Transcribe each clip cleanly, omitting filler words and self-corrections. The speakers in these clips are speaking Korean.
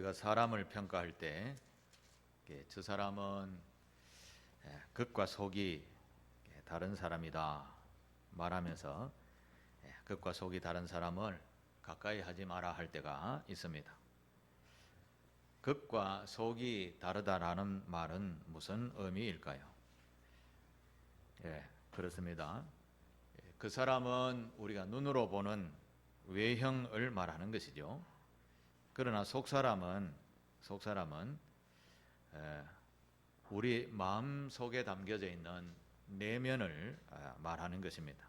우리가 사람을 평가할 때 저 사람은 겉과 속이 다른 사람이다 말하면서 겉과 속이 다른 사람을 가까이 하지 마라 할 때가 있습니다. 겉과 속이 다르다라는 말은 무슨 의미일까요? 그렇습니다. 그 사람은 우리가 눈으로 보는 외형을 말하는 것이죠. 그러나 속 사람은 우리 마음 속에 담겨져 있는 내면을 말하는 것입니다.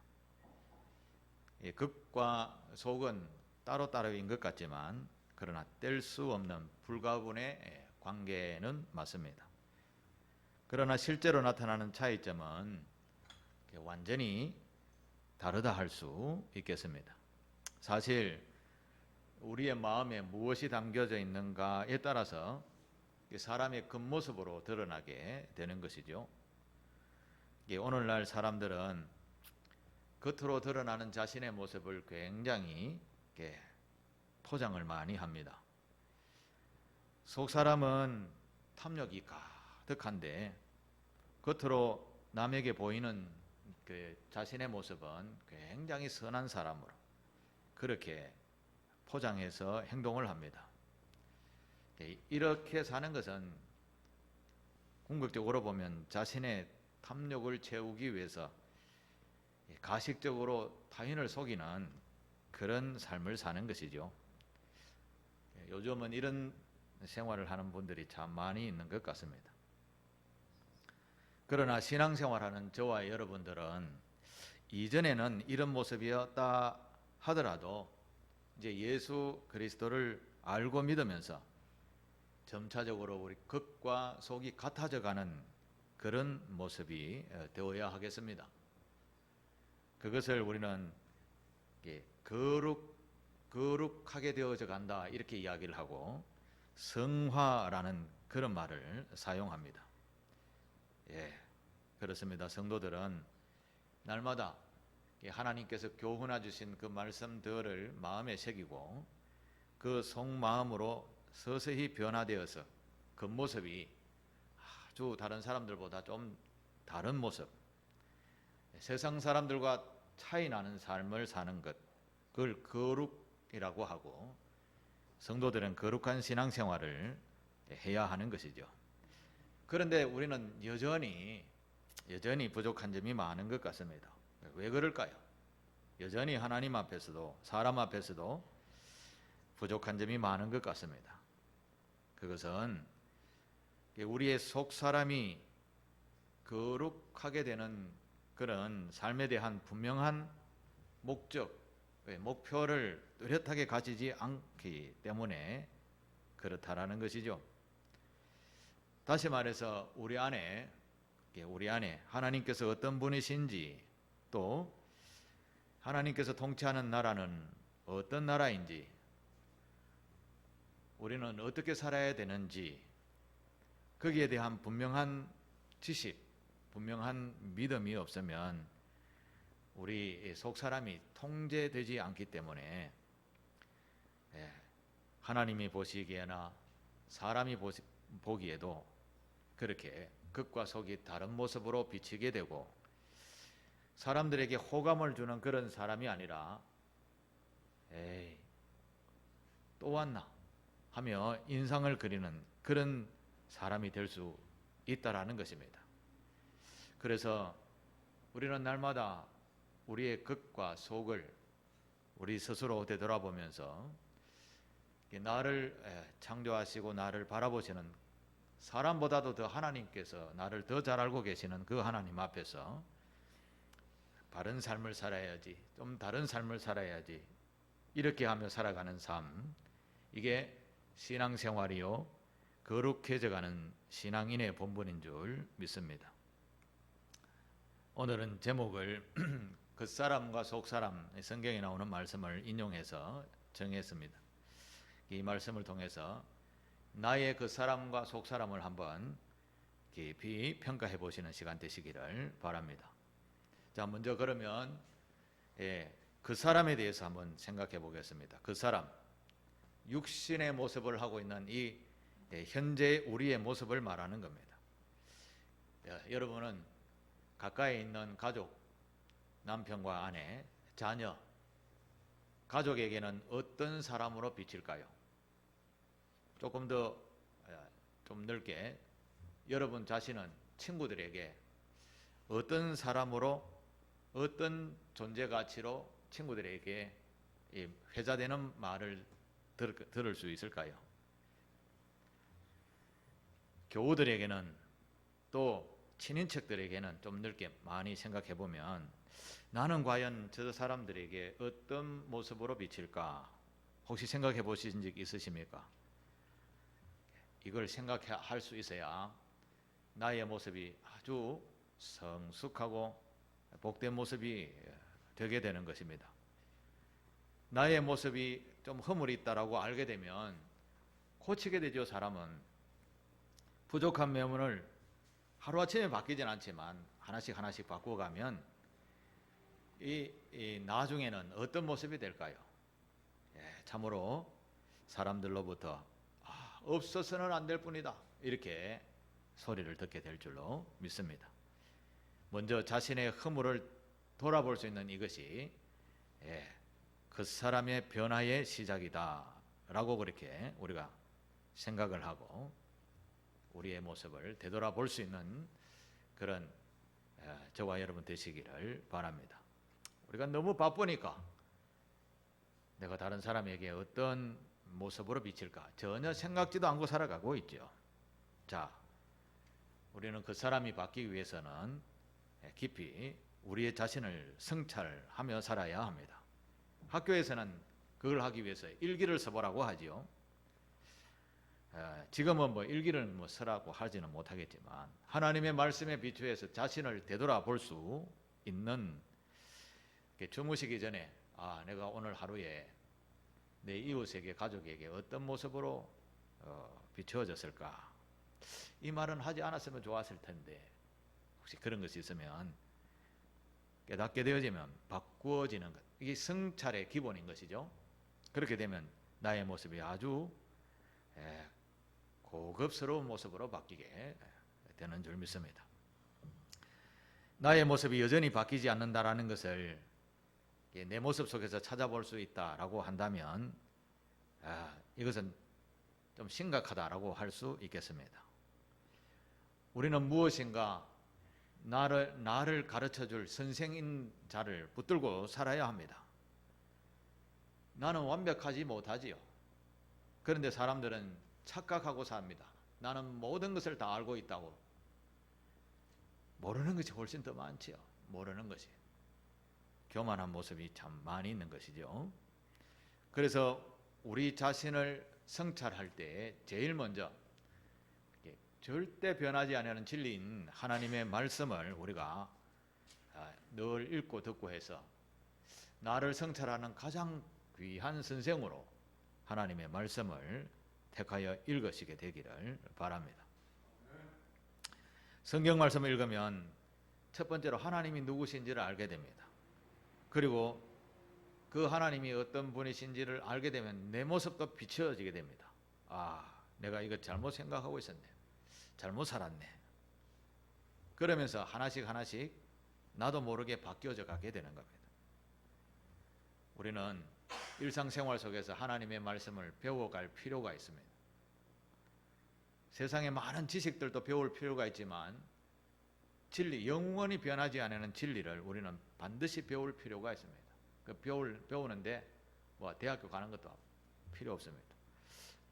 겉과 속은 따로따로인 것 같지만 그러나 뗄 수 없는 불가분의 관계는 맞습니다. 그러나 실제로 나타나는 차이점은 완전히 다르다 할 수 있겠습니다. 사실 우리의 마음에 무엇이 담겨져 있는가에 따라서 사람의 겉모습으로 드러나게 되는 것이죠. 오늘날 사람들은 겉으로 드러나는 자신의 모습을 굉장히 포장을 많이 합니다. 속 사람은 탐욕이 가득한데 겉으로 남에게 보이는 자신의 모습은 굉장히 선한 사람으로 그렇게 포장해서 행동을 합니다. 이렇게 사는 것은 궁극적으로 보면 자신의 탐욕을 채우기 위해서 가식적으로 타인을 속이는 그런 삶을 사는 것이죠. 요즘은 이런 생활을 하는 분들이 참 많이 있는 것 같습니다. 그러나 신앙생활하는 저와 여러분들은 이전에는 이런 모습이었다 하더라도 이제 예수 그리스도를 알고 믿으면서 점차적으로 우리 겉과 속이 같아져 가는 그런 모습이 되어야 하겠습니다. 그것을 우리는 거룩하게 되어져 간다 이렇게 이야기를 하고 성화라는 그런 말을 사용합니다. 그렇습니다. 성도들은 날마다 하나님께서 교훈해 주신 그 말씀들을 마음에 새기고 그 속마음으로 서서히 변화되어서 겉모습이 아주 다른 사람들보다 좀 다른 모습, 세상 사람들과 차이 나는 삶을 사는 것, 그걸 거룩이라고 하고 성도들은 거룩한 신앙생활을 해야 하는 것이죠. 그런데 우리는 여전히 부족한 점이 많은 것 같습니다. 왜 그럴까요? 여전히 하나님 앞에서도 사람 앞에서도 부족한 점이 많은 것 같습니다. 그것은 우리의 속 사람이 거룩하게 되는 그런 삶에 대한 분명한 목적, 목표를 뚜렷하게 가지지 않기 때문에 그렇다라는 것이죠. 다시 말해서 우리 안에 하나님께서 어떤 분이신지 또 하나님께서 통치하는 나라는 어떤 나라인지 우리는 어떻게 살아야 되는지 거기에 대한 분명한 지식, 분명한 믿음이 없으면 우리 속 사람이 통제되지 않기 때문에 하나님이 보시기에나 사람이 보기에도 그렇게 겉과 속이 다른 모습으로 비치게 되고 사람들에게 호감을 주는 그런 사람이 아니라 에이 또 왔나 하며 인상을 그리는 그런 사람이 될 수 있다라는 것입니다. 그래서 우리는 날마다 우리의 겉과 속을 우리 스스로 되돌아보면서 나를 창조하시고 나를 바라보시는 사람보다도 더 하나님께서 나를 더 잘 알고 계시는 그 하나님 앞에서 바른 삶을 살아야지, 좀 다른 삶을 살아야지 이렇게 하며 살아가는 삶, 이게 신앙생활이요 거룩해져가는 신앙인의 본분인 줄 믿습니다. 오늘은 제목을 겉사람과 속사람, 성경에 나오는 말씀을 인용해서 정했습니다. 이 말씀을 통해서 나의 겉사람과 속사람을 한번 깊이 평가해 보시는 시간 되시기를 바랍니다. 자, 먼저 그러면 그 사람에 대해서 한번 생각해 보겠습니다. 그 사람, 육신의 모습을 하고 있는 이 현재 우리의 모습을 말하는 겁니다. 여러분은 가까이 있는 가족, 남편과 아내, 자녀, 가족에게는 어떤 사람으로 비칠까요? 조금 더 좀 넓게 여러분 자신은 친구들에게 어떤 사람으로, 어떤 존재 가치로 친구들에게 회자되는 말을 들을 수 있을까요? 교우들에게는, 또 친인척들에게는 좀 넓게 많이 생각해 보면 나는 과연 저 사람들에게 어떤 모습으로 비칠까? 혹시 생각해 보신 적 있으십니까? 이걸 생각할 수 있어야 나의 모습이 아주 성숙하고 복된 모습이 되게 되는 것입니다. 나의 모습이 좀 허물이 있다라고 알게 되면 고치게 되죠. 사람은 부족한 면을 하루아침에 바뀌진 않지만 하나씩 바꿔가면 이 나중에는 어떤 모습이 될까요? 참으로 사람들로부터 없어서는 안 될 뿐이다, 이렇게 소리를 듣게 될 줄로 믿습니다. 먼저 자신의 허물을 돌아볼 수 있는 이것이 그 사람의 변화의 시작이다 라고 그렇게 우리가 생각을 하고 우리의 모습을 되돌아볼 수 있는 그런 저와 여러분 되시기를 바랍니다. 우리가 너무 바쁘니까 내가 다른 사람에게 어떤 모습으로 비칠까 전혀 생각지도 않고 살아가고 있죠. 자, 우리는 그 사람이 바뀌기 위해서는 깊이 우리의 자신을 성찰하며 살아야 합니다. 학교에서는 그걸 하기 위해서 일기를 써보라고 하지요. 지금은 일기를 쓰라고 하지는 못하겠지만 하나님의 말씀에 비추어서 자신을 되돌아볼 수 있는, 주무시기 전에 내가 오늘 하루에 내 이웃에게, 가족에게 어떤 모습으로 비추어졌을까? 이 말은 하지 않았으면 좋았을 텐데 혹시 그런 것이 있으면 깨닫게 되어지면 바꾸어지는 것, 이게 성찰의 기본인 것이죠. 그렇게 되면 나의 모습이 아주 고급스러운 모습으로 바뀌게 되는 줄 믿습니다. 나의 모습이 여전히 바뀌지 않는다라는 것을 내 모습 속에서 찾아볼 수 있다라고 한다면 이것은 좀 심각하다라고 할 수 있겠습니다. 우리는 무엇인가 나를 가르쳐줄 선생인 자를 붙들고 살아야 합니다. 나는 완벽하지 못하지요. 그런데 사람들은 착각하고 삽니다. 나는 모든 것을 다 알고 있다고. 모르는 것이 훨씬 더 많지요. 모르는 것이. 교만한 모습이 참 많이 있는 것이죠. 그래서 우리 자신을 성찰할 때 제일 먼저 절대 변하지 않는 진리인 하나님의 말씀을 우리가 늘 읽고 듣고 해서 나를 성찰하는 가장 귀한 선생으로 하나님의 말씀을 택하여 읽으시게 되기를 바랍니다. 성경 말씀을 읽으면 첫 번째로 하나님이 누구신지를 알게 됩니다. 그리고 그 하나님이 어떤 분이신지를 알게 되면 내 모습도 비춰지게 됩니다. 내가 이거 잘못 생각하고 있었네. 잘못 살았네. 그러면서 하나씩 나도 모르게 바뀌어져 가게 되는 겁니다. 우리는 일상생활 속에서 하나님의 말씀을 배워갈 필요가 있습니다. 세상에 많은 지식들도 배울 필요가 있지만 진리, 영원히 변하지 않는 진리를 우리는 반드시 배울 필요가 있습니다. 그 배우는데 대학교 가는 것도 필요 없습니다.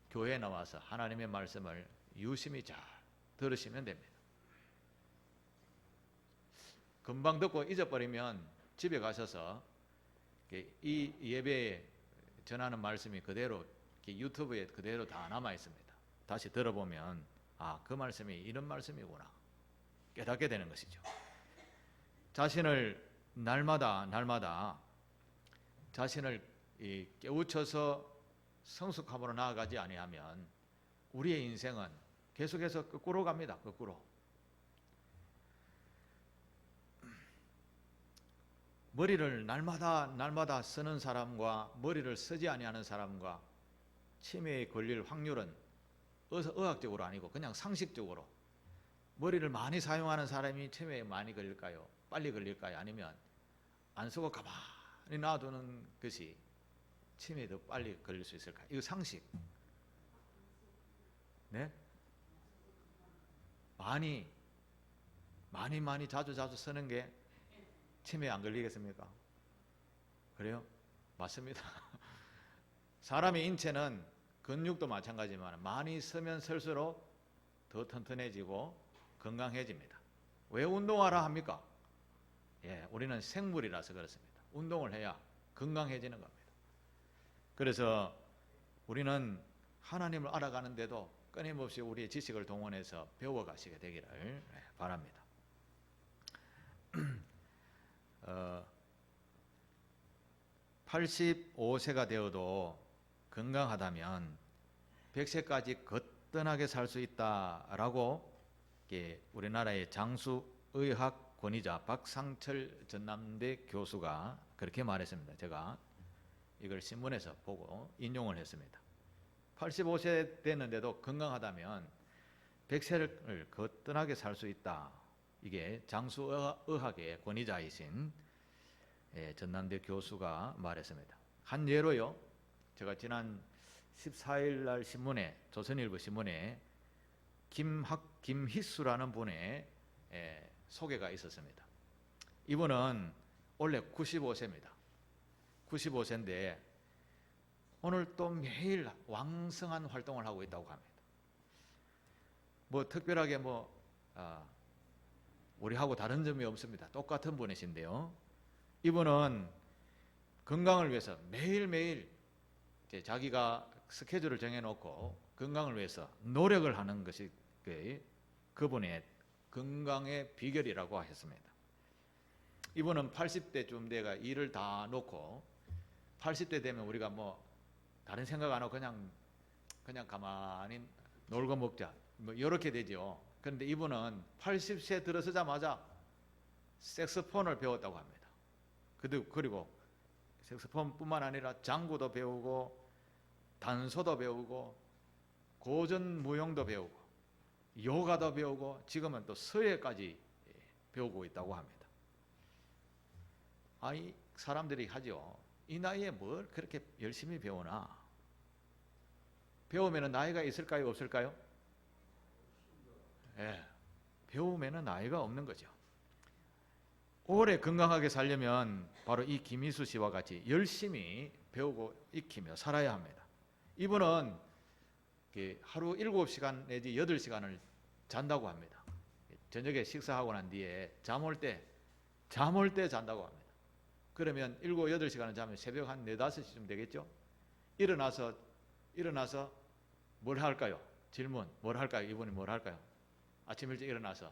교회에 나와서 하나님의 말씀을 유심히 잘 들으시면 됩니다. 금방 듣고 잊어버리면 집에 가셔서 이 예배에 전하는 말씀이 그대로 유튜브에 그대로 다 남아 있습니다. 다시 들어보면 그 말씀이 이런 말씀이구나 깨닫게 되는 것이죠. 자신을 날마다 자신을 깨우쳐서 성숙함으로 나아가지 아니하면 우리의 인생은 계속해서 거꾸로 갑니다. 거꾸로. 머리를 날마다 쓰는 사람과 머리를 쓰지 아니하는 사람과 치매에 걸릴 확률은 의학적으로 아니고 그냥 상식적으로 머리를 많이 사용하는 사람이 치매에 많이 걸릴까요? 빨리 걸릴까요? 아니면 안 쓰고 가만히 놔두는 것이 치매에 더 빨리 걸릴 수 있을까요? 이거 상식. 네? 많이 자주 쓰는 게 치매에 안 걸리겠습니까? 그래요? 맞습니다. 사람의 인체는 근육도 마찬가지지만 많이 쓰면 쓸수록 더 튼튼해지고 건강해집니다. 왜 운동하라 합니까? 예, 우리는 생물이라서 그렇습니다. 운동을 해야 건강해지는 겁니다. 그래서 우리는 하나님을 알아가는데도 끊임없이 우리의 지식을 동원해서 배워가시게 되기를 바랍니다. 85세가 되어도 건강하다면 100세까지 거뜬하게 살 수 있다라고 우리나라의 장수의학 권위자 박상철 전남대 교수가 그렇게 말했습니다. 제가 이걸 신문에서 보고 인용을 했습니다. 85세 됐는데도 건강하다면 100세를 거뜬하게 살 수 있다. 이게 장수의학의 권위자이신 전남대 교수가 말했습니다. 한 예로요. 제가 지난 14일 날 신문에 조선일보 신문에 김희수라는 분의 소개가 있었습니다. 이분은 원래 95세입니다. 95세인데 오늘 또 매일 왕성한 활동을 하고 있다고 합니다. 뭐 특별하게 우리하고 다른 점이 없습니다. 똑같은 분이신데요. 이분은 건강을 위해서 매일매일 자기가 스케줄을 정해놓고 건강을 위해서 노력을 하는 것이 그분의 건강의 비결이라고 했습니다. 이분은 80대쯤 돼가 일을 다 놓고 80대 되면 우리가 다른 생각 안 하고 그냥 가만히 놀고 먹자 이렇게 되죠. 그런데 이분은 80세 들어서자마자 색소폰을 배웠다고 합니다. 그리고 색소폰뿐만 아니라 장구도 배우고 단소도 배우고 고전 무용도 배우고 요가도 배우고 지금은 또 서예까지 배우고 있다고 합니다. 아니 사람들이 하죠. 이 나이에 뭘 그렇게 열심히 배우나? 배우면 나이가 있을까요? 없을까요? 예, 배우면 나이가 없는 거죠. 오래 건강하게 살려면 바로 이 김희수 씨와 같이 열심히 배우고 익히며 살아야 합니다. 이분은 하루 7시간 내지 8시간을 잔다고 합니다. 저녁에 식사하고 난 뒤에 잠 올 때 잔다고 합니다. 그러면 7, 8시간을 자면 새벽 한 4, 5시쯤 되겠죠? 일어나서 뭘 할까요? 질문, 뭘 할까요? 이분이 뭘 할까요? 아침 일찍 일어나서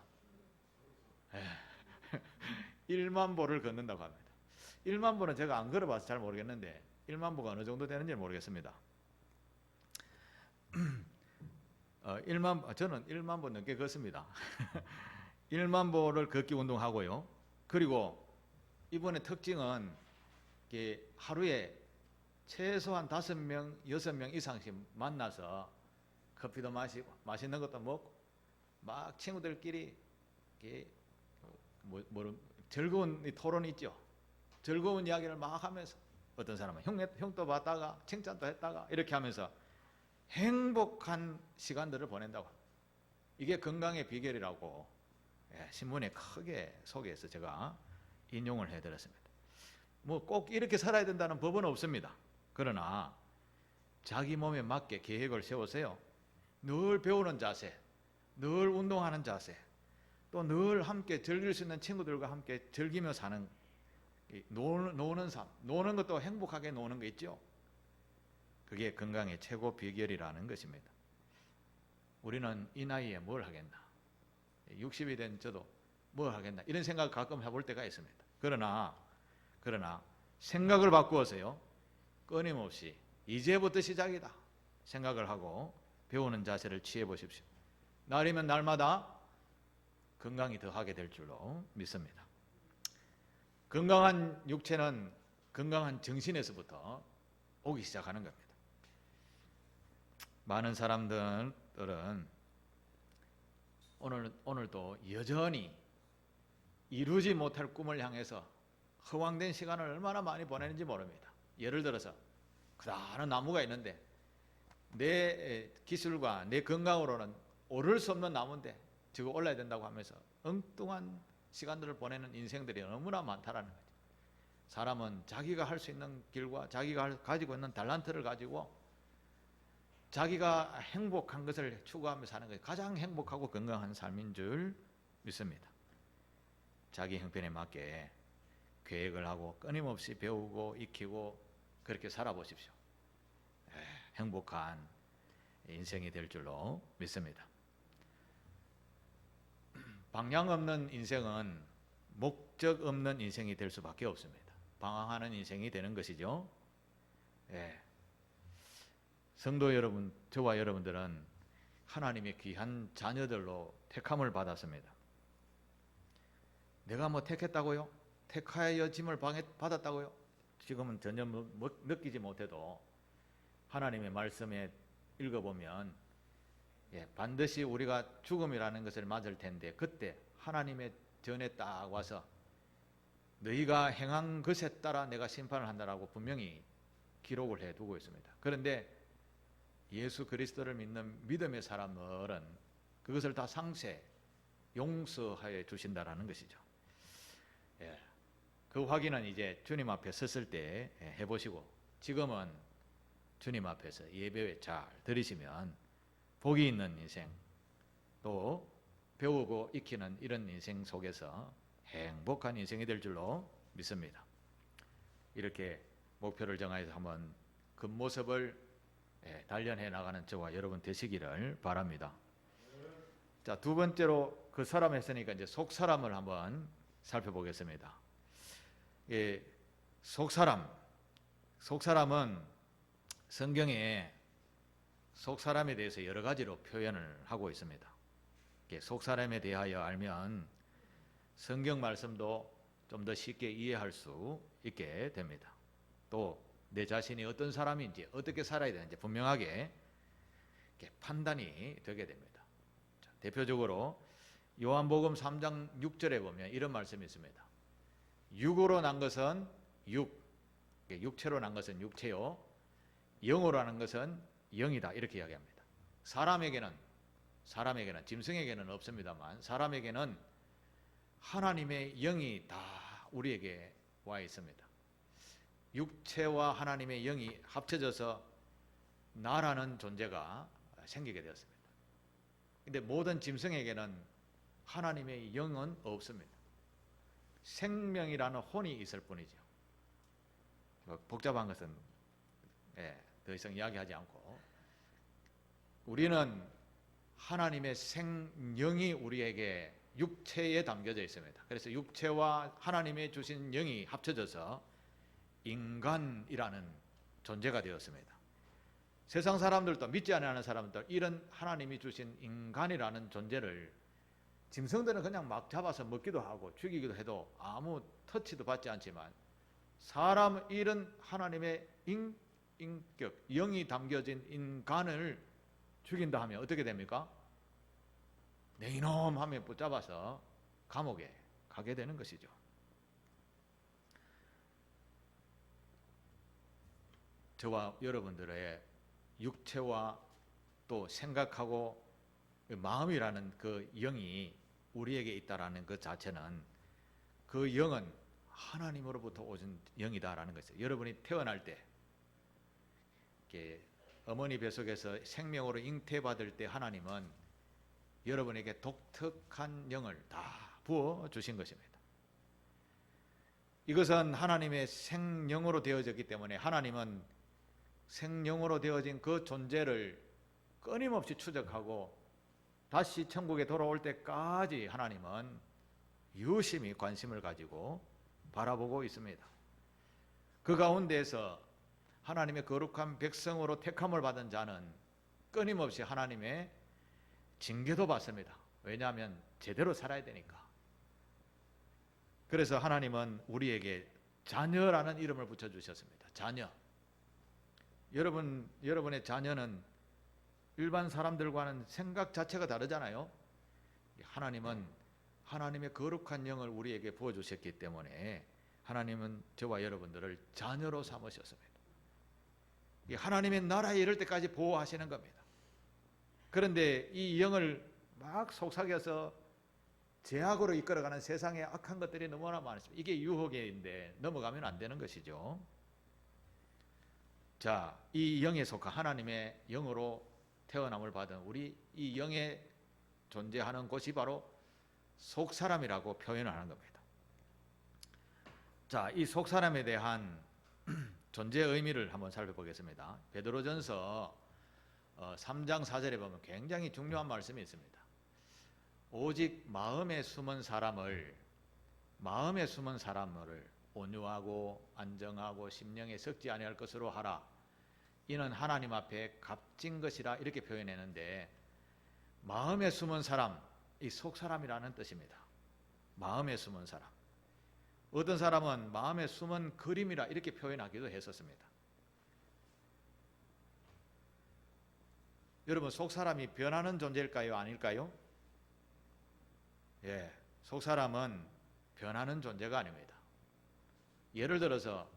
1만 보를 걷는다고 합니다. 1만 보는 제가 안 걸어봐서 잘 모르겠는데 1만 보가 어느 정도 되는지 모르겠습니다. 저는 1만 보 넘게 걷습니다. 1만 보를 걷기 운동하고요. 그리고 이번의 특징은 하루에 최소한 5명, 6명 이상씩 만나서 커피도 마시고 맛있는 것도 먹고 막 친구들끼리 즐거운 토론이 있죠. 즐거운 이야기를 막 하면서 어떤 사람은 형도 봤다가 칭찬도 했다가 이렇게 하면서 행복한 시간들을 보낸다고 합니다. 이게 건강의 비결이라고 신문에 크게 소개해서 제가 인용을 해드렸습니다. 꼭 이렇게 살아야 된다는 법은 없습니다. 그러나 자기 몸에 맞게 계획을 세우세요. 늘 배우는 자세, 늘 운동하는 자세, 또 늘 함께 즐길 수 있는 친구들과 함께 즐기며 사는 노는 삶, 노는 것도 행복하게 노는 거 있죠. 그게 건강의 최고 비결이라는 것입니다. 우리는 이 나이에 뭘 하겠나? 60이 된 저도 뭘 하겠나? 이런 생각을 가끔 해볼 때가 있습니다. 그러나 생각을 바꾸어서요. 끊임없이 이제부터 시작이다 생각을 하고 배우는 자세를 취해 보십시오. 날이면 날마다 건강이 더하게 될 줄로 믿습니다. 건강한 육체는 건강한 정신에서부터 오기 시작하는 겁니다. 많은 사람들은 오늘도 여전히 이루지 못할 꿈을 향해서 허황된 시간을 얼마나 많이 보내는지 모릅니다. 예를 들어서 크다란 나무가 있는데 내 기술과 내 건강으로는 오를 수 없는 나무인데 저거 올라야 된다고 하면서 엉뚱한 시간들을 보내는 인생들이 너무나 많다라는 거죠. 사람은 자기가 할 수 있는 길과 자기가 가지고 있는 달란트를 가지고 자기가 행복한 것을 추구하며 사는 것이 가장 행복하고 건강한 삶인 줄 믿습니다. 자기 형편에 맞게 계획을 하고 끊임없이 배우고 익히고 그렇게 살아보십시오. 행복한 인생이 될 줄로 믿습니다. 방향 없는 인생은 목적 없는 인생이 될 수밖에 없습니다. 방황하는 인생이 되는 것이죠. 성도 여러분, 저와 여러분들은 하나님의 귀한 자녀들로 택함을 받았습니다. 내가 뭐 택했다고요? 택하여 짐을 받았다고요? 지금은 전혀 느끼지 못해도 하나님의 말씀에 읽어보면 반드시 우리가 죽음이라는 것을 맞을 텐데 그때 하나님의 전에 딱 와서 너희가 행한 것에 따라 내가 심판을 한다라고 분명히 기록을 해두고 있습니다. 그런데 예수 그리스도를 믿는 믿음의 사람들은 그것을 다 상세 용서하여 주신다라는 것이죠. 그 확인은 이제 주님 앞에 섰을 때 해보시고 지금은 주님 앞에서 예배 잘 드리시면 복이 있는 인생 또 배우고 익히는 이런 인생 속에서 행복한 인생이 될 줄로 믿습니다. 이렇게 목표를 정하여서 한번 그 모습을 단련해 나가는 저와 여러분 되시기를 바랍니다. 자, 두 번째로 그 사람 했으니까 이제 속 사람을 한번 살펴보겠습니다. 속 사람은 성경에 속 사람에 대해서 여러 가지로 표현을 하고 있습니다. 속 사람에 대하여 알면 성경 말씀도 좀 더 쉽게 이해할 수 있게 됩니다. 또 내 자신이 어떤 사람인지 어떻게 살아야 되는지 분명하게 판단이 되게 됩니다. 자, 대표적으로 요한복음 3장 6절에 보면 이런 말씀이 있습니다. 육으로 난 것은 육체로 난 것은 육체요 영으로 난 것은 영이다 이렇게 이야기합니다. 사람에게는 짐승에게는 없습니다만 사람에게는 하나님의 영이 다 우리에게 와 있습니다. 육체와 하나님의 영이 합쳐져서 나라는 존재가 생기게 되었습니다. 그런데 모든 짐승에게는 하나님의 영은 없습니다. 생명이라는 혼이 있을 뿐이죠. 복잡한 것은 더 이상 이야기하지 않고 우리는 하나님의 생영이 우리에게 육체에 담겨져 있습니다. 그래서 육체와 하나님의 주신 영이 합쳐져서 인간이라는 존재가 되었습니다. 세상 사람들도 믿지 않는 사람들 이런 하나님이 주신 인간이라는 존재를 짐승들은 그냥 막 잡아서 먹기도 하고 죽이기도 해도 아무 터치도 받지 않지만 사람 이런 하나님의 인격, 영이 담겨진 인간을 죽인다 하면 어떻게 됩니까? 내 이놈 하면 붙잡아서 감옥에 가게 되는 것이죠. 저와 여러분들의 육체와 또 생각하고 마음이라는 그 영이 우리에게 있다라는 것 자체는 그 영은 하나님으로부터 오신 영이다라는 것이죠. 여러분이 태어날 때 이렇게 어머니 뱃속에서 생명으로 잉태받을 때 하나님은 여러분에게 독특한 영을 다 부어주신 것입니다. 이것은 하나님의 생영으로 되어졌기 때문에 하나님은 생영으로 되어진 그 존재를 끊임없이 추적하고 다시 천국에 돌아올 때까지 하나님은 유심히 관심을 가지고 바라보고 있습니다. 그 가운데에서 하나님의 거룩한 백성으로 택함을 받은 자는 끊임없이 하나님의 징계도 받습니다. 왜냐하면 제대로 살아야 되니까. 그래서 하나님은 우리에게 자녀라는 이름을 붙여주셨습니다. 자녀. 여러분의 자녀는 일반 사람들과는 생각 자체가 다르잖아요. 하나님은 하나님의 거룩한 영을 우리에게 부어주셨기 때문에 하나님은 저와 여러분들을 자녀로 삼으셨습니다. 하나님의 나라에 이를 때까지 보호하시는 겁니다. 그런데 이 영을 막 속삭여서 죄악으로 이끌어가는 세상의 악한 것들이 너무나 많습니다. 이게 유혹인데 넘어가면 안 되는 것이죠. 자, 이 영에 속한 하나님의 영으로 태어남을 받은 우리 이 영에 존재하는 곳이 바로 속사람이라고 표현을 하는 겁니다. 자, 이 속사람에 대한 존재 의미를 한번 살펴보겠습니다. 베드로전서 3장 4절에 보면 굉장히 중요한 말씀이 있습니다. 오직 마음에 숨은 사람을 온유하고 안정하고 심령에 섞지 아니할 것으로 하라. 이는 하나님 앞에 값진 것이라 이렇게 표현했는데, 마음에 숨은 사람, 이 속사람이라는 뜻입니다. 마음에 숨은 사람. 어떤 사람은 마음에 숨은 그림이라 이렇게 표현하기도 했었습니다. 여러분, 속사람이 변하는 존재일까요? 아닐까요? 예, 속사람은 변하는 존재가 아닙니다. 예를 들어서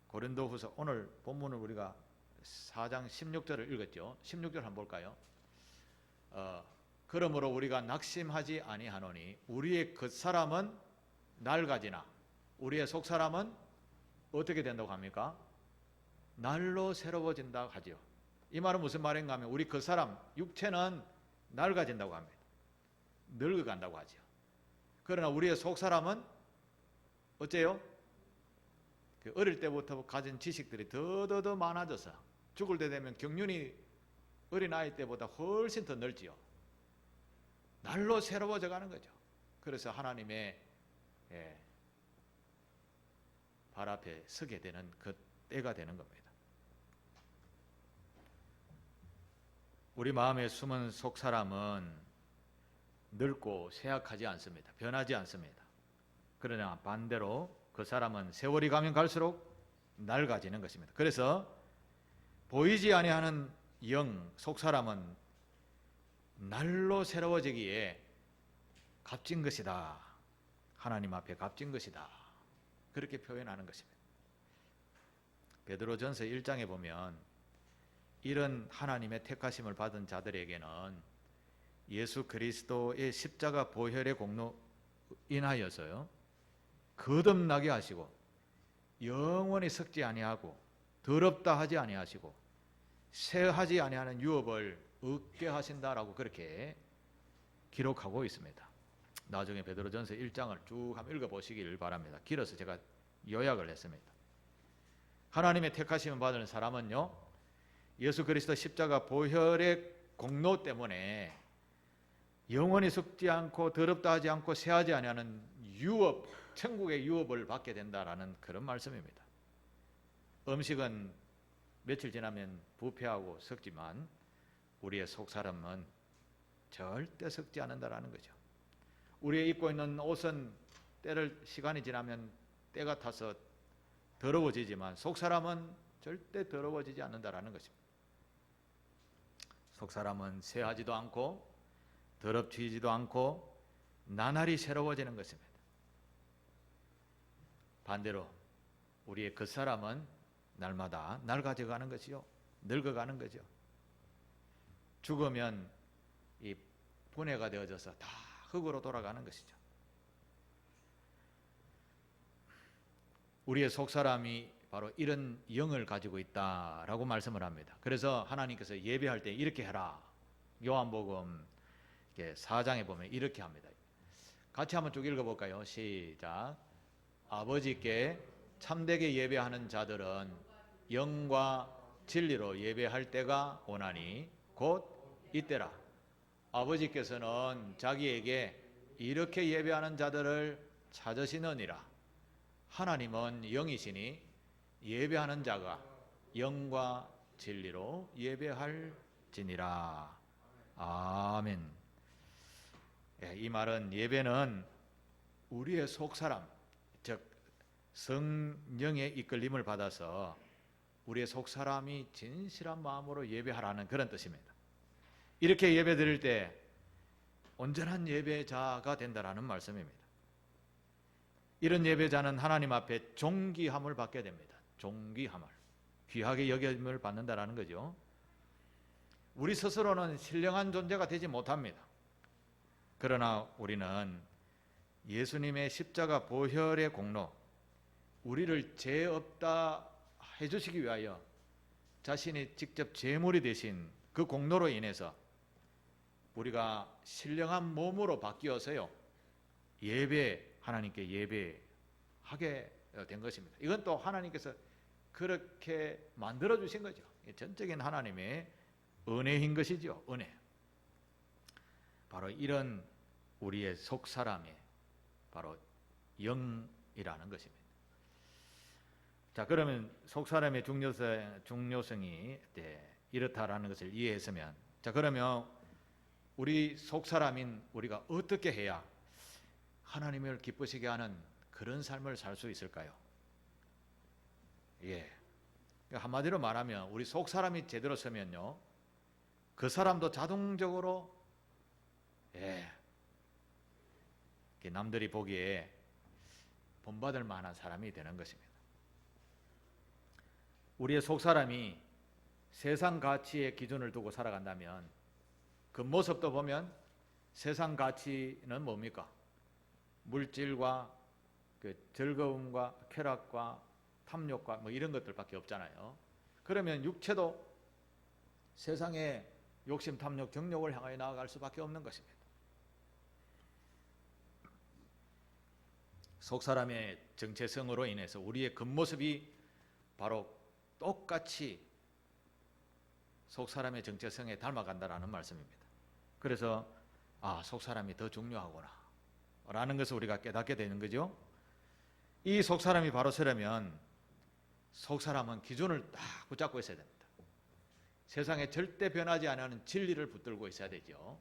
고린도후서, 오늘 본문을 우리가 4장 16절을 읽었죠. 16절 한번 볼까요? 그러므로 우리가 낙심하지 아니하노니 우리의 겉사람은 낡아지나 우리의 속사람은 어떻게 된다고 합니까? 날로 새로워진다고 하죠. 이 말은 무슨 말인가 하면 우리 겉사람, 육체는 낡아진다고 합니다. 늙어간다고 하죠. 그러나 우리의 속사람은 어째요? 어릴 때부터 가진 지식들이 더더더 많아져서 죽을 때 되면 경륜이 어린아이 때보다 훨씬 더 넓지요. 날로 새로워져 가는 거죠. 그래서 하나님의 발 앞에 서게 되는 그 때가 되는 겁니다. 우리 마음에 숨은 속사람은 늙고 쇠약하지 않습니다. 변하지 않습니다. 그러나 반대로 그 사람은 세월이 가면 갈수록 낡아지는 것입니다. 그래서 보이지 아니하는 영, 속사람은 날로 새로워지기에 값진 것이다. 하나님 앞에 값진 것이다. 그렇게 표현하는 것입니다. 베드로전서 1장에 보면 이런 하나님의 택하심을 받은 자들에게는 예수 그리스도의 십자가 보혈의 공로 인하여서요, 거듭나게 하시고 영원히 썩지 아니하고 더럽다 하지 아니하시고 쇠하지 아니하는 유업을 얻게 하신다라고 그렇게 기록하고 있습니다. 나중에 베드로전서 1장을 쭉 한번 읽어보시길 바랍니다. 길어서 제가 요약을 했습니다. 하나님의 택하심을 받은 사람은요, 예수 그리스도 십자가 보혈의 공로 때문에 영원히 썩지 않고 더럽다 하지 않고 쇠하지 아니하는 유업, 천국의 유업을 받게 된다라는 그런 말씀입니다. 음식은 며칠 지나면 부패하고 썩지만 우리의 속사람은 절대 썩지 않는다라는 거죠. 우리의 입고 있는 옷은 시간이 지나면 때가 타서 더러워지지만 속사람은 절대 더러워지지 않는다라는 것입니다. 속사람은 쇠하지도 않고 더럽히지도 않고 나날이 새로워지는 것입니다. 반대로 우리의 겉사람은 날마다 낡아져가는 것이요, 늙어가는 거죠. 죽으면 이 분해가 되어져서 다 흙으로 돌아가는 것이죠. 우리의 속사람이 바로 이런 영을 가지고 있다라고 말씀을 합니다. 그래서 하나님께서 예배할 때 이렇게 해라. 요한복음 4장에 보면 이렇게 합니다. 같이 한번 쭉 읽어볼까요? 시작. 아버지께 참되게 예배하는 자들은 영과 진리로 예배할 때가 오나니 곧 이때라. 아버지께서는 자기에게 이렇게 예배하는 자들을 찾으시느니라. 하나님은 영이시니 예배하는 자가 영과 진리로 예배할지니라. 아멘. 이 말은 예배는 우리의 속사람, 즉 성령의 이끌림을 받아서 우리의 속사람이 진실한 마음으로 예배하라는 그런 뜻입니다. 이렇게 예배 드릴 때 온전한 예배자가 된다라는 말씀입니다. 이런 예배자는 하나님 앞에 존귀함을 받게 됩니다. 존귀함을, 귀하게 여김을 받는다라는 거죠. 우리 스스로는 신령한 존재가 되지 못합니다. 그러나 우리는 예수님의 십자가 보혈의 공로, 우리를 죄 없다 해주시기 위하여 자신이 직접 제물이 되신 그 공로로 인해서 우리가 신령한 몸으로 바뀌어서요, 하나님께 예배하게 된 것입니다. 이건 또 하나님께서 그렇게 만들어 주신 거죠. 전적인 하나님의 은혜인 것이죠. 은혜. 바로 이런 우리의 속사람의 바로 영이라는 것입니다. 자, 그러면 속사람의 중요성이 이렇다라는 것을 이해했으면, 자, 그러면 우리 속사람인 우리가 어떻게 해야 하나님을 기쁘시게 하는 그런 삶을 살 수 있을까요? 한마디로 말하면 우리 속사람이 제대로 서면요, 그 사람도 자동적으로 남들이 보기에 본받을 만한 사람이 되는 것입니다. 우리의 속사람이 세상 가치의 기준을 두고 살아간다면 그 모습도 보면 세상 가치는 뭡니까? 물질과 그 즐거움과 쾌락과 탐욕과 뭐 이런 것들밖에 없잖아요. 그러면 육체도 세상의 욕심, 탐욕, 정욕을 향하여 나아갈 수밖에 없는 것입니다. 속사람의 정체성으로 인해서 우리의 겉모습이 바로 똑같이 속사람의 정체성에 닮아간다라는 말씀입니다. 그래서 속사람이 더 중요하구나 라는 것을 우리가 깨닫게 되는 거죠. 이 속사람이 바로 서려면 속사람은 기준을 딱 붙잡고 있어야 됩니다. 세상에 절대 변하지 않는 진리를 붙들고 있어야 되죠.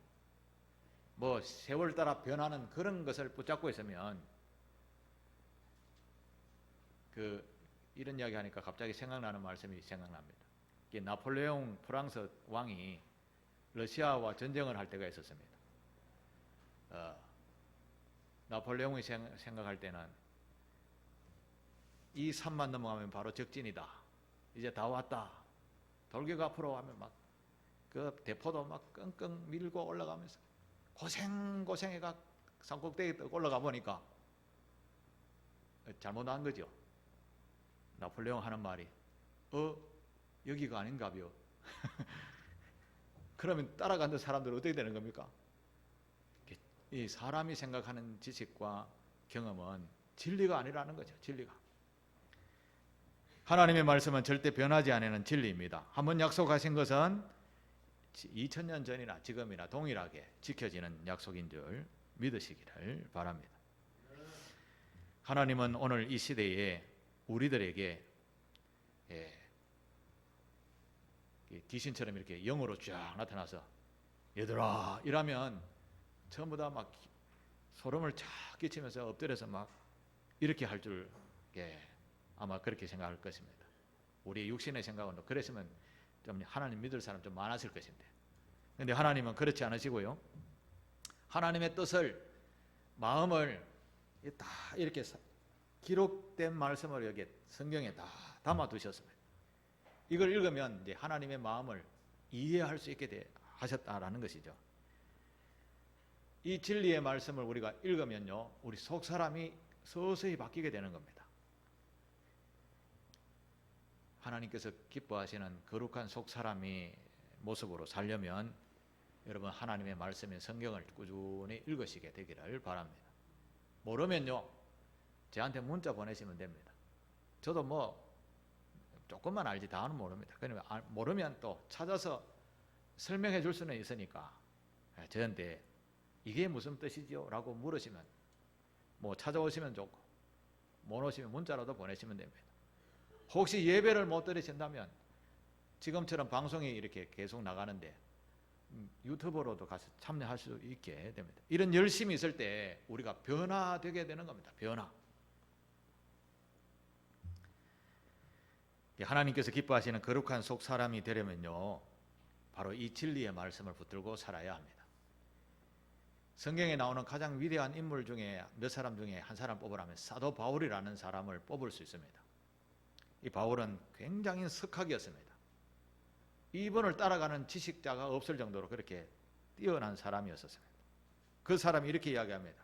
뭐 세월 따라 변하는 그런 것을 붙잡고 있으면 이런 이야기 하니까 갑자기 생각나는 말씀이 생각납니다. 나폴레옹 프랑스 왕이 러시아와 전쟁을 할 때가 있었습니다. 나폴레옹이 생각할 때는 이 산만 넘어가면 바로 적진이다. 이제 다 왔다. 돌격 앞으로 하면 막 그 대포도 막 끙끙 밀고 올라가면서 고생해가 산꼭대기에 올라가 보니까 잘못한 거죠. 나폴레옹 하는 말이 여기가 아닌가벼. 그러면 따라가는 사람들은 어떻게 되는 겁니까? 이 사람이 생각하는 지식과 경험은 진리가 아니라는 거죠. 진리가. 하나님의 말씀은 절대 변하지 않는 진리입니다. 한번 약속하신 것은 2000년 전이나 지금이나 동일하게 지켜지는 약속인 줄 믿으시기를 바랍니다. 하나님은 오늘 이 시대에 우리들에게 귀신처럼 이렇게 영으로 쫙 나타나서 얘들아 이라면 전부 다 막 소름을 쫙 끼치면서 엎드려서 막 이렇게 할 줄 아마 그렇게 생각할 것입니다. 우리의 육신의 생각은 그랬으면 좀 하나님 믿을 사람 좀 많았을 것인데, 그런데 하나님은 그렇지 않으시고요, 하나님의 뜻을 마음을 다 이렇게 기록된 말씀을 여기 성경에 다 담아 두셨습니다. 이걸 읽으면 이제 하나님의 마음을 이해할 수 있게 하셨다라는 것이죠. 이 진리의 말씀을 우리가 읽으면요, 우리 속 사람이 서서히 바뀌게 되는 겁니다. 하나님께서 기뻐하시는 거룩한 속 사람의 모습으로 살려면 여러분 하나님의 말씀인 성경을 꾸준히 읽으시게 되기를 바랍니다. 모르면요, 저한테 문자 보내시면 됩니다. 저도 뭐 조금만 알지 다는 모릅니다. 그러면 모르면 또 찾아서 설명해 줄 수는 있으니까 저한테 이게 무슨 뜻이지요? 라고 물으시면 뭐 찾아오시면 좋고, 못 오시면 문자라도 보내시면 됩니다. 혹시 예배를 못 들으신다면 지금처럼 방송이 이렇게 계속 나가는데 유튜브로도 가서 참여할 수 있게 됩니다. 이런 열심이 있을 때 우리가 변화되게 되는 겁니다. 변화. 하나님께서 기뻐하시는 거룩한 속 사람이 되려면요, 바로 이 진리의 말씀을 붙들고 살아야 합니다. 성경에 나오는 가장 위대한 인물 중에 몇 사람 중에 한 사람 뽑으라면 사도 바울이라는 사람을 뽑을 수 있습니다. 이 바울은 굉장히 석학이었습니다. 이분을 따라가는 지식자가 없을 정도로 그렇게 뛰어난 사람이었습니다. 그 사람이 이렇게 이야기합니다.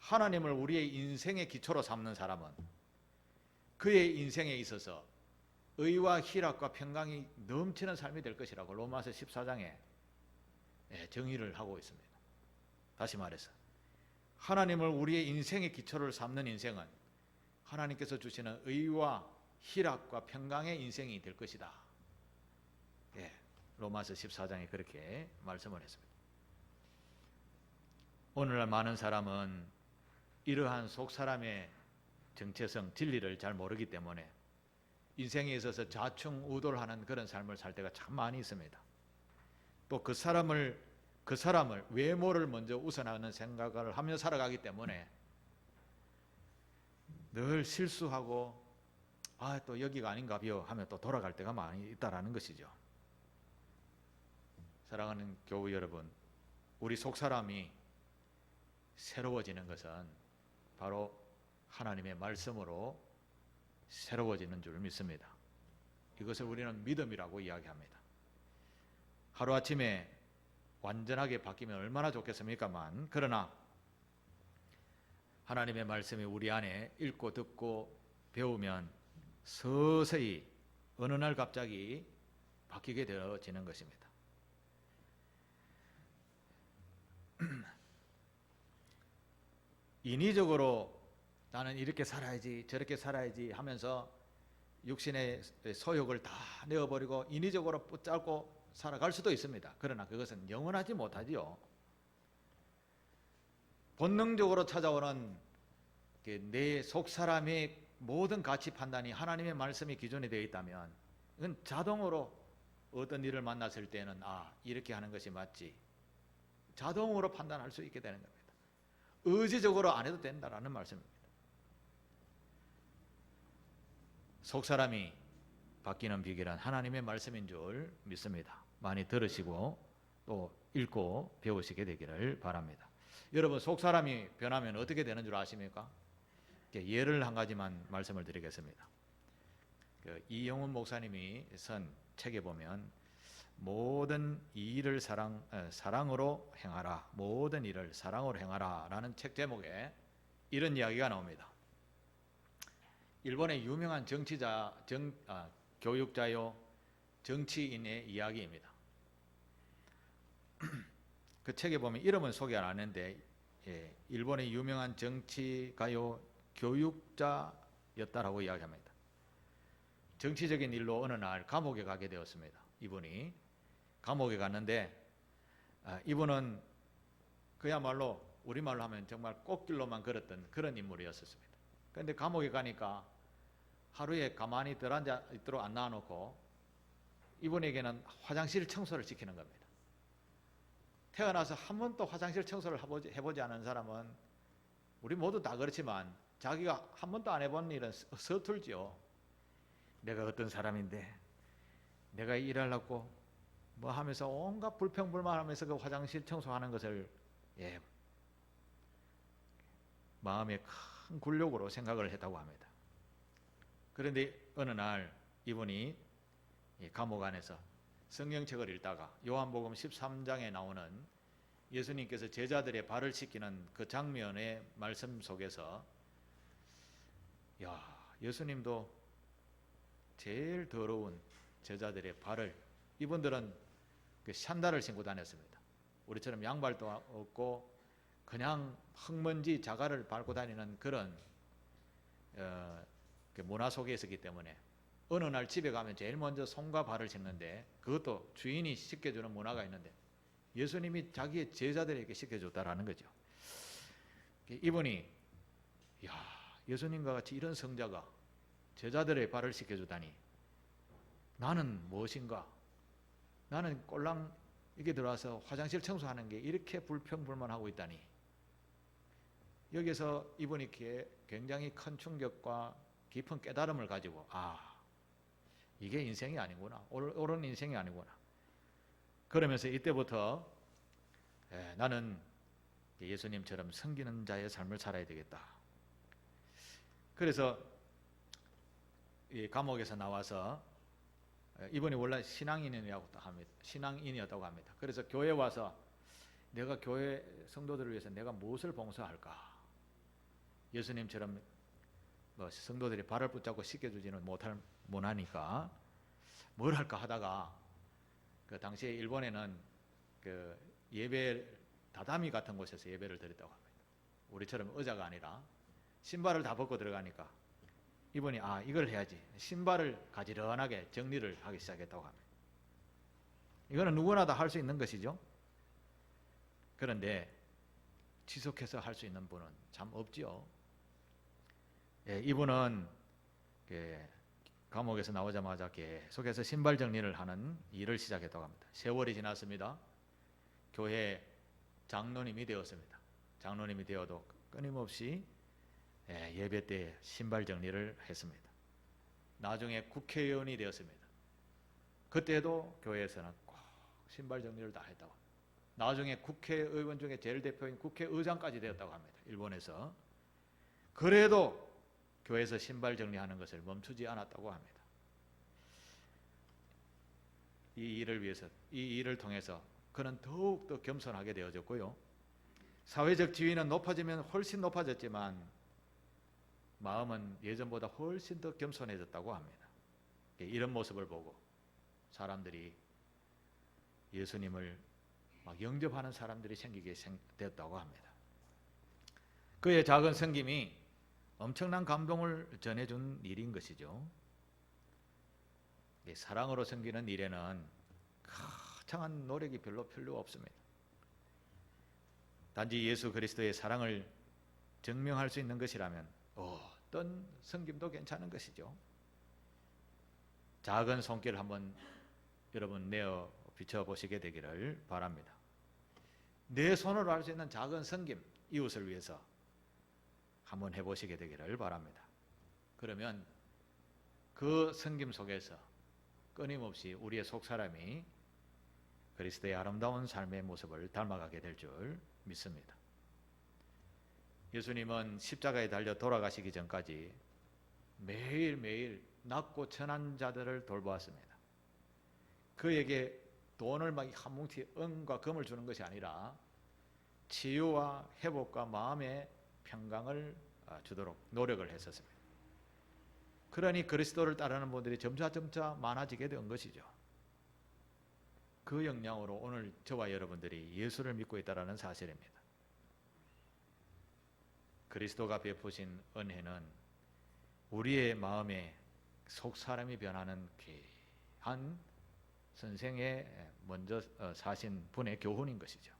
하나님을 우리의 인생의 기초로 삼는 사람은 그의 인생에 있어서 의와 희락과 평강이 넘치는 삶이 될 것이라고 로마서 14장에 정의를 하고 있습니다. 다시 말해서 하나님을 우리의 인생의 기초를 삼는 인생은 하나님께서 주시는 의와 희락과 평강의 인생이 될 것이다. 로마서 14장에 그렇게 말씀을 했습니다. 오늘날 많은 사람은 이러한 속 사람의 정체성, 진리를 잘 모르기 때문에 인생에 있어서 좌충우돌하는 그런 삶을 살 때가 참 많이 있습니다. 또 그 사람을 외모를 먼저 우선하는 생각을 하며 살아가기 때문에 늘 실수하고 또 여기가 아닌가비요 하며 또 돌아갈 때가 많이 있다라는 것이죠. 사랑하는 교우 여러분, 우리 속 사람이 새로워지는 것은 바로 하나님의 말씀으로 새로워지는 줄 믿습니다. 이것을 우리는 믿음이라고 이야기합니다. 하루아침에 완전하게 바뀌면 얼마나 좋겠습니까만, 그러나 하나님의 말씀이 우리 안에 읽고 듣고 배우면 서서히 어느 날 갑자기 바뀌게 되어지는 것입니다. 인위적으로 나는 이렇게 살아야지 저렇게 살아야지 하면서 육신의 소욕을 다 내어버리고 인위적으로 붙잡고 살아갈 수도 있습니다. 그러나 그것은 영원하지 못하지요. 본능적으로 찾아오는 내 속 사람의 모든 가치 판단이 하나님의 말씀이 기준이 되어 있다면 이건 자동으로 어떤 일을 만났을 때는 이렇게 하는 것이 맞지, 자동으로 판단할 수 있게 되는 겁니다. 의지적으로 안 해도 된다라는 말씀입니다. 속 사람이 바뀌는 비결은 하나님의 말씀인 줄 믿습니다. 많이 들으시고 또 읽고 배우시게 되기를 바랍니다. 여러분, 속 사람이 변하면 어떻게 되는 줄 아십니까? 예를 한 가지만 말씀을 드리겠습니다. 이영훈 목사님이 쓴 책에 보면 모든 일을 사랑으로 행하라, 모든 일을 사랑으로 행하라 라는 책 제목에 이런 이야기가 나옵니다. 일본의 유명한 교육자요 정치인의 이야기입니다. 그 책에 보면 이름은 소개 안 하는데 일본의 유명한 정치가요 교육자였다라고 이야기합니다. 정치적인 일로 어느 날 감옥에 가게 되었습니다. 이분이 감옥에 갔는데 이분은 그야말로 우리말로 하면 정말 꽃길로만 걸었던 그런 인물이었습니다. 그런데 감옥에 가니까 하루에 가만히 들어앉아 있도록 안 놔놓고 이분에게는 화장실 청소를 시키는 겁니다. 태어나서 한 번도 화장실 청소를 해보지 않은 사람은, 우리 모두 다 그렇지만 자기가 한 번도 안 해본 일은 서툴지요. 내가 어떤 사람인데 내가 일하려고 뭐 하면서 온갖 불평불만하면서 그 화장실 청소하는 것을 마음에 큰 굴욕으로 생각을 했다고 합니다. 그런데 어느 날 이분이 감옥 안에서 성경책을 읽다가 요한복음 13장에 나오는 예수님께서 제자들의 발을 씻기는 그 장면의 말씀 속에서 예수님도 제일 더러운 제자들의 발을, 이분들은 그 샌들을 신고 다녔습니다. 우리처럼 양발도 없고 그냥 흙먼지 자갈을 밟고 다니는 그런 문화 속에 있었기 때문에 어느 날 집에 가면 제일 먼저 손과 발을 씻는데, 그것도 주인이 씻겨주는 문화가 있는데 예수님이 자기의 제자들에게 씻겨줬다라는 거죠. 이분이 예수님과 같이 이런 성자가 제자들의 발을 씻겨주다니, 나는 무엇인가? 나는 꼴랑 이렇게 들어와서 화장실 청소하는 게 이렇게 불평불만하고 있다니. 여기서 이분이 굉장히 큰 충격과 깊은 깨달음을 가지고 이게 인생이 아니구나. 옳은 인생이 아니구나. 그러면서 이때부터 나는 예수님처럼 섬기는 자의 삶을 살아야 되겠다. 그래서 이 감옥에서 나와서 이분이 원래 신앙인이었다고 합니다. 그래서 교회 와서 내가 교회 성도들을 위해서 내가 무엇을 봉사할까? 예수님처럼 성도들이 발을 붙잡고 씻겨주지는 못하니까 뭘 할까 하다가 그 당시에 일본에는 그 예배 다다미 같은 곳에서 예배를 드렸다고 합니다. 우리처럼 의자가 아니라 신발을 다 벗고 들어가니까 이분이 이걸 해야지 신발을 가지런하게 정리를 하기 시작했다고 합니다. 이거는 누구나 다 할 수 있는 것이죠. 그런데 지속해서 할 수 있는 분은 참 없지요. 이분은 감옥에서 나오자마자 계속해서 신발 정리를 하는 일을 시작했다고 합니다. 세월이 지났습니다. 교회 장로님이 되었습니다. 장로님이 되어도 끊임없이 예배 때 신발 정리를 했습니다. 나중에 국회의원이 되었습니다. 그때도 교회에서는 꼭 신발 정리를 다 했다고 합니다. 나중에 국회의원 중에 제일 대표인 국회의장까지 되었다고 합니다. 일본에서. 그래도 교회에서 신발 정리하는 것을 멈추지 않았다고 합니다. 이 일을 통해서 그는 더욱더 겸손하게 되어졌고요. 사회적 지위는 높아지면 훨씬 높아졌지만 마음은 예전보다 훨씬 더 겸손해졌다고 합니다. 이런 모습을 보고 사람들이 예수님을 막 영접하는 사람들이 생기게 되었다고 합니다. 그의 작은 섬김이 엄청난 감동을 전해준 일인 것이죠. 사랑으로 섬기는 일에는 거창한 노력이 별로 필요 없습니다. 단지 예수 그리스도의 사랑을 증명할 수 있는 것이라면 어떤 섬김도 괜찮은 것이죠. 작은 손길을 한번 여러분 내어 비춰보시게 되기를 바랍니다. 내 손으로 할 수 있는 작은 섬김, 이웃을 위해서 한번 해보시게 되기를 바랍니다. 그러면 그 섬김 속에서 끊임없이 우리의 속사람이 그리스도의 아름다운 삶의 모습을 닮아가게 될 줄 믿습니다. 예수님은 십자가에 달려 돌아가시기 전까지 매일매일 낮고 천한 자들을 돌보았습니다. 그에게 돈을 막 한 뭉치 은과 금을 주는 것이 아니라 치유와 회복과 마음의 평강을 주도록 노력을 했었습니다. 그러니 그리스도를 따르는 분들이 점차 많아지게 된 것이죠. 그 영향으로 오늘 저와 여러분들이 예수를 믿고 있다는 사실입니다. 그리스도가 베푸신 은혜는 우리의 마음에 속사람이 변하는 귀한 선생의 먼저 사신 분의 교훈인 것이죠.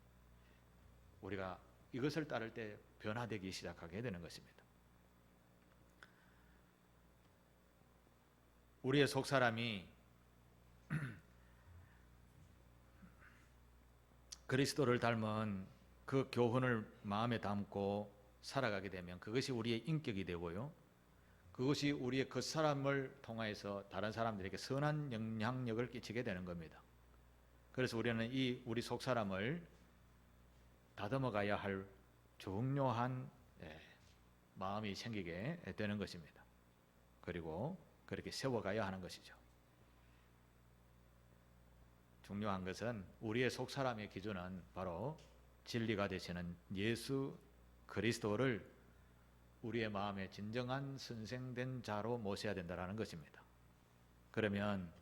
우리가 이것을 따를 때 변화되기 시작하게 되는 것입니다. 우리의 속사람이 그리스도를 닮은 그 교훈을 마음에 담고 살아가게 되면 그것이 우리의 인격이 되고요. 그것이 우리의 겉사람을 통하여서 다른 사람들에게 선한 영향력을 끼치게 되는 겁니다. 그래서 우리는 우리 속사람을 다듬어 가야 할 중요한 마음이 생기게 되는 것입니다. 그리고 그렇게 세워가야 하는 것이죠. 중요한 것은 우리의 속사람의 기준은 바로 진리가 되시는 예수 그리스도를 우리의 마음에 진정한 선생된 자로 모셔야 된다는 것입니다. 그러면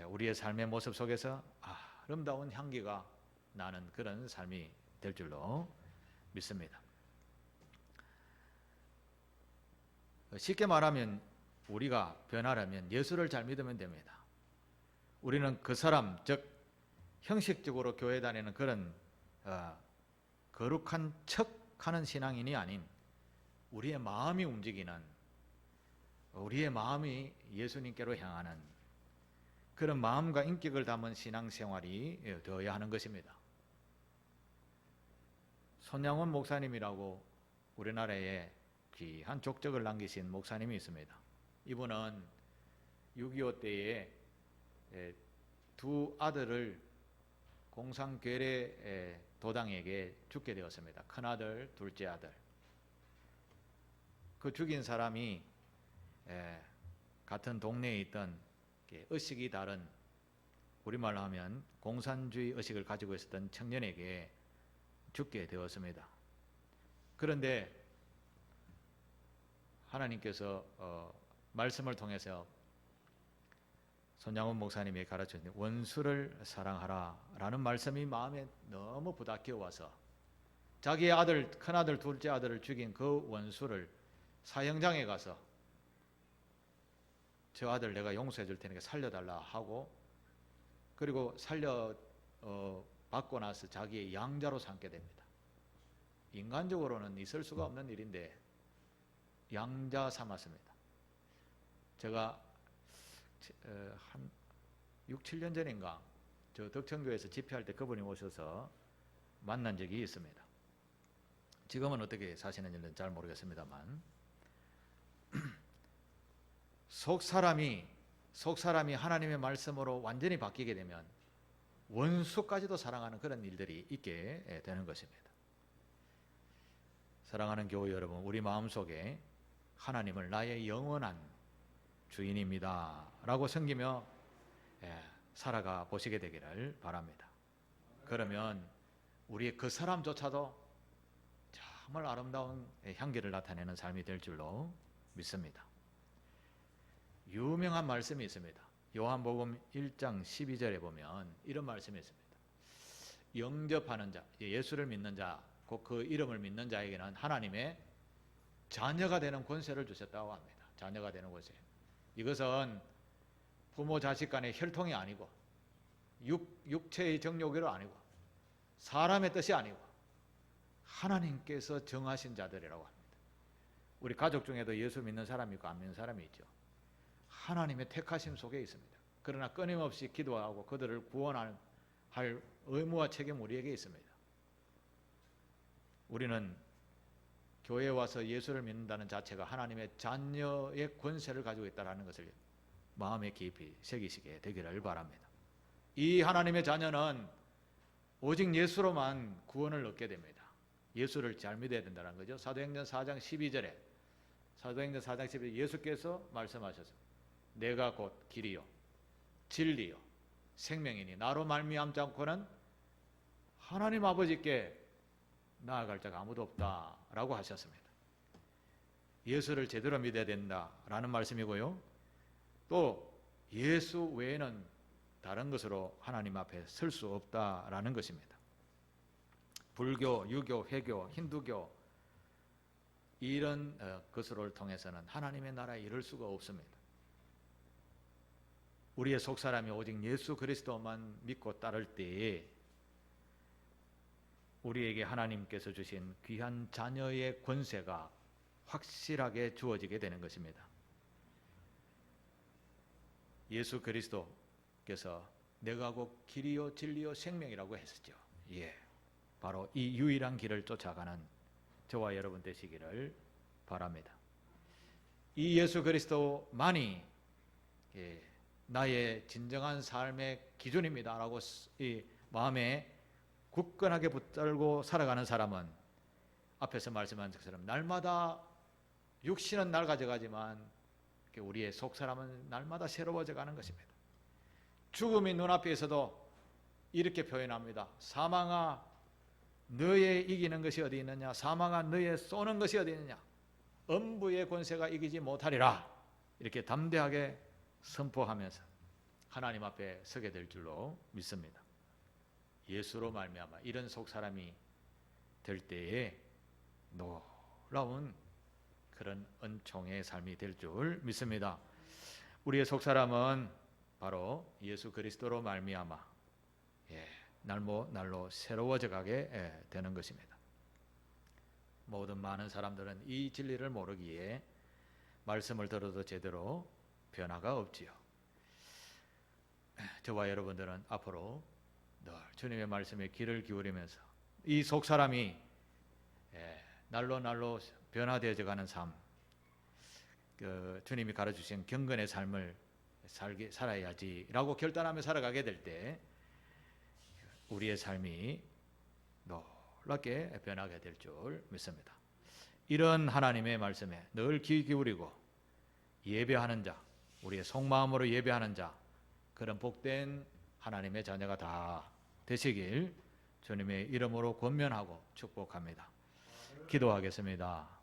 우리의 삶의 모습 속에서 아름다운 향기가 나는 그런 삶이 될 줄로 믿습니다. 쉽게 말하면 우리가 변하려면 예수를 잘 믿으면 됩니다. 우리는 그 사람, 즉 형식적으로 교회 다니는 그런 거룩한 척하는 신앙인이 아닌 우리의 마음이 움직이는, 우리의 마음이 예수님께로 향하는 그런 마음과 인격을 담은 신앙생활이 되어야 하는 것입니다. 손양원 목사님이라고 우리나라에 귀한 족적을 남기신 목사님이 있습니다. 이분은 6.25 때에 두 아들을 공산괴뢰 도당에게 죽게 되었습니다. 큰아들, 둘째 아들. 그 죽인 사람이 같은 동네에 있던 의식이 다른, 우리말로 하면 공산주의 의식을 가지고 있었던 청년에게 죽게 되었습니다. 그런데 하나님께서 말씀을 통해서 손양원 목사님이 가르쳐준 원수를 사랑하라 라는 말씀이 마음에 너무 부닥겨 와서 자기의 아들, 큰아들, 둘째 아들을 죽인 그 원수를 사형장에 가서 저 아들 내가 용서해 줄 테니까 살려달라 하고, 그리고 받고 나서 자기의 양자로 삼게 됩니다. 인간적으로는 있을 수가 없는 일인데 양자 삼았습니다. 제가 한 6, 7년 전인가 저 덕천교에서 집회할 때 그분이 오셔서 만난 적이 있습니다. 지금은 어떻게 사시는지는 잘 모르겠습니다만 속 사람이 하나님의 말씀으로 완전히 바뀌게 되면 원수까지도 사랑하는 그런 일들이 있게 되는 것입니다. 사랑하는 교회 여러분, 우리 마음속에 하나님을 나의 영원한 주인입니다 라고 섬기며 살아가 보시게 되기를 바랍니다. 그러면 우리의 그 사람조차도 정말 아름다운 향기를 나타내는 삶이 될 줄로 믿습니다. 유명한 말씀이 있습니다. 요한복음 1장 12절에 보면 이런 말씀이 있습니다. 영접하는 자, 예수를 믿는 자, 곧 그 이름을 믿는 자에게는 하나님의 자녀가 되는 권세를 주셨다고 합니다. 자녀가 되는 권세. 이것은 부모 자식 간의 혈통이 아니고 육체의 정욕이 아니고 사람의 뜻이 아니고 하나님께서 정하신 자들이라고 합니다. 우리 가족 중에도 예수 믿는 사람이 있고 안 믿는 사람이 있죠. 하나님의 택하심 속에 있습니다. 그러나 끊임없이 기도하고 그들을 구원할 의무와 책임 우리에게 있습니다. 우리는 교회에 와서 예수를 믿는다는 자체가 하나님의 자녀의 권세를 가지고 있다는 것을 마음에 깊이 새기시게 되기를 바랍니다. 이 하나님의 자녀는 오직 예수로만 구원을 얻게 됩니다. 예수를 잘 믿어야 된다는 거죠. 사도행전 4장 12절에 예수께서 말씀하셨습니다. 내가 곧 길이요 진리요 생명이니 나로 말미암지 않고는 하나님 아버지께 나아갈 자가 아무도 없다라고 하셨습니다. 예수를 제대로 믿어야 된다라는 말씀이고요. 또 예수 외에는 다른 것으로 하나님 앞에 설 수 없다라는 것입니다. 불교, 유교, 회교, 힌두교 이런 것을 통해서는 하나님의 나라에 이를 수가 없습니다. 우리의 속사람이 오직 예수 그리스도만 믿고 따를 때에 우리에게 하나님께서 주신 귀한 자녀의 권세가 확실하게 주어지게 되는 것입니다. 예수 그리스도께서 내가 곧 길이요 진리요 생명이라고 했었죠. 바로 이 유일한 길을 쫓아가는 저와 여러분 되시기를 바랍니다. 이 예수 그리스도만이 나의 진정한 삶의 기준입니다 라고 이 마음에 굳건하게 붙들고 살아가는 사람은 앞에서 말씀한 것처럼 날마다 육신은 낡아져가지만 우리의 속사람은 날마다 새로워져 가는 것입니다. 죽음이 눈앞에 있어도 이렇게 표현합니다. 사망아 너의 이기는 것이 어디 있느냐, 사망아 너의 쏘는 것이 어디 있느냐, 엄부의 권세가 이기지 못하리라. 이렇게 담대하게 선포하면서 하나님 앞에 서게 될 줄로 믿습니다. 예수로 말미암아 이런 속사람이 될 때에 놀라운 그런 은총의 삶이 될 줄 믿습니다. 우리의 속사람은 바로 예수 그리스도로 말미암아 날로 새로워져 가게 되는 것입니다. 모든 많은 사람들은 이 진리를 모르기에 말씀을 들어도 제대로 변화가 없지요. 저와 여러분들은 앞으로 늘 주님의 말씀에 귀를 기울이면서 이 속사람이 날로 변화되어져 가는 삶, 주님이 가르쳐주신 경건의 삶을 살아야지라고 결단하며 살아가게 될 때 우리의 삶이 놀랍게 변하게 될 줄 믿습니다. 이런 하나님의 말씀에 늘 귀 기울이고 예배하는 자, 우리의 속마음으로 예배하는 자, 그런 복된 하나님의 자녀가 다 되시길 주님의 이름으로 권면하고 축복합니다. 기도하겠습니다.